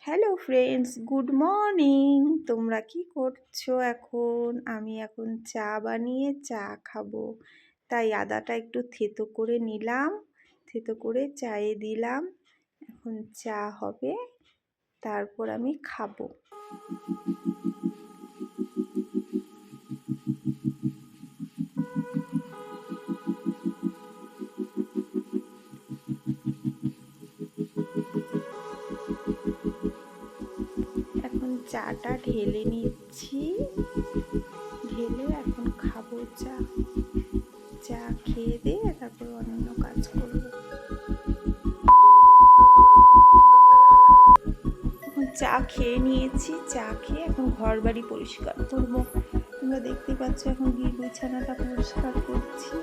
Hello friends, good morning. তোমরা কি করছো এখন? আমি এখন চা বানিয়ে চা খাবো, তাই আদাটা একটু থেতো করে নিলাম, থেতো করে চায়ে দিলাম। এখন চা হবে, তারপর আমি খাবো। এখন চাটা ঢেলে নিচ্ছি, ঢেলে এখন খাবো চা। চা খেয়ে দিয়ে তারপর অন্য কাজ করবো। এখন চা খেয়ে নিয়েছি, চা খেয়ে এখন ঘর বাড়ি পরিষ্কার করবো। তোমরা দেখতে পাচ্ছ এখন গিয়ে বিছানাটা পরিষ্কার করছি।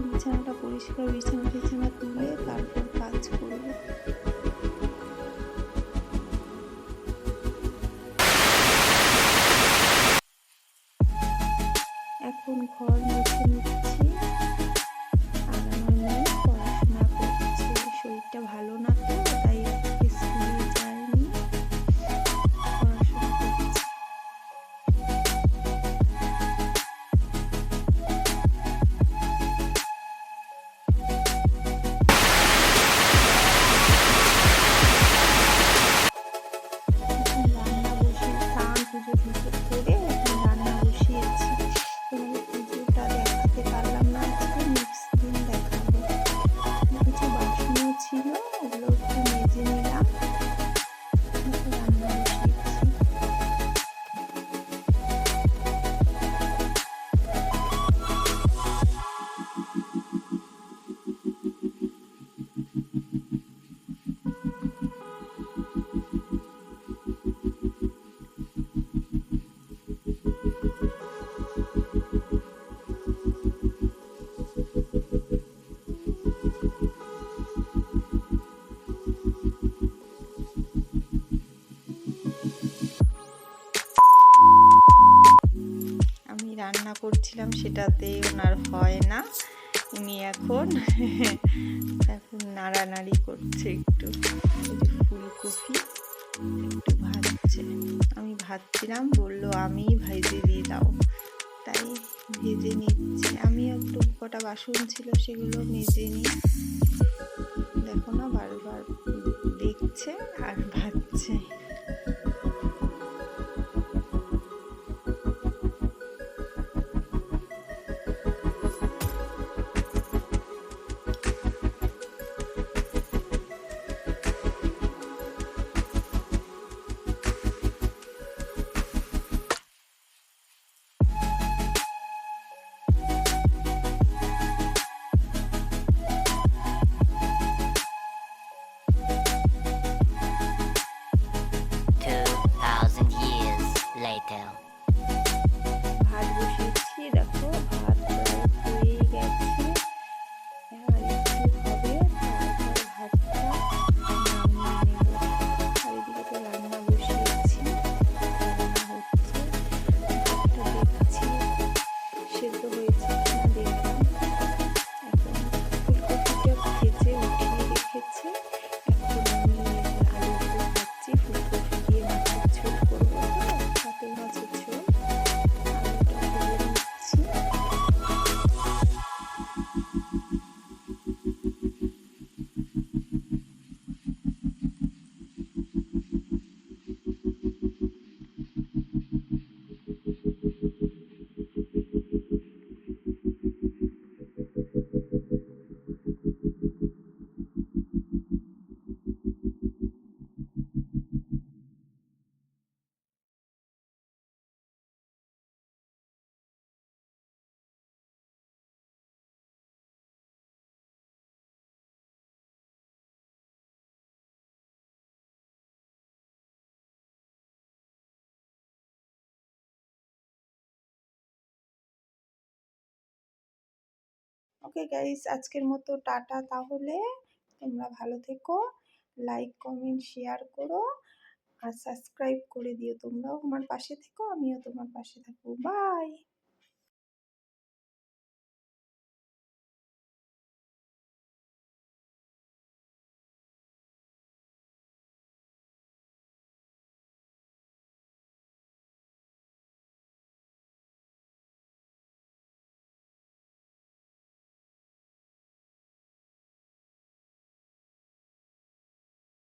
বিছানাটা পরিষ্কার, বিছানা তুলে তারপর কাজ করবো। এখন ঘর মুছে নিচ্ছি। আর আমার মেয়ে পড়াশোনা করছে, শরীরটা ভালো না তো, তাই স্কুলে যায়নি, পড়াশোনা করছে। রান্না বসিয়ে স্নান পুজো করে এখন রান্না বসিয়েছি। তোমাদের পুজোটা দেখাতে পারলাম না, আজকে নেক্সট দিন দেখাবো। কিছু বাসনও ছিল, ওগুলো একটু মেজে নিলাম, রান্না বসিয়েছি। আমি রান্না করছিলাম, সেটাতে ওনার হয় না, উনি এখন নাড়ানাড়ি করছে একটু। ফুলকপি একটু ভাজছে, আমি ভাজছিলাম, বললো আমি ভেজে দিয়ে দাও, তাই ভেজে নিচ্ছে। আমিও একটু কটা বাসন ছিল সেগুলো মেজে নিই। দেখো না, বারবার দেখছে আর ভাজছে। ভাত বসিয়েছি, দেখো ভাত হয়ে গেছে, আর একটু হবে, তারপর ভাতটা নামিয়ে নেব। আর এদিকে তো রান্না বসিয়েছি, রান্না হচ্ছে, ভাতটা দেখছি সেদ্ধ হয়েছে কিনা দেখলাম। এখন ফুলকপিটা ভেজে উঠিয়ে রেখেছে, এখন আমি আলুগুলো ভাজছি, ফুলকপি দিয়ে মাছের ঝোল করবো, কাতল মাছের ঝোল। আলুটা ভেজে নিচ্ছি। ওকে গাইস, আজকের মতো টাটা তাহলে। তোমরা ভালো থেকো, লাইক কমেন্ট শেয়ার করো, আর সাবস্ক্রাইব করে দিও। তোমরাও আমার পাশে থেকো, আমিও তোমার পাশে থাকবো। বাই।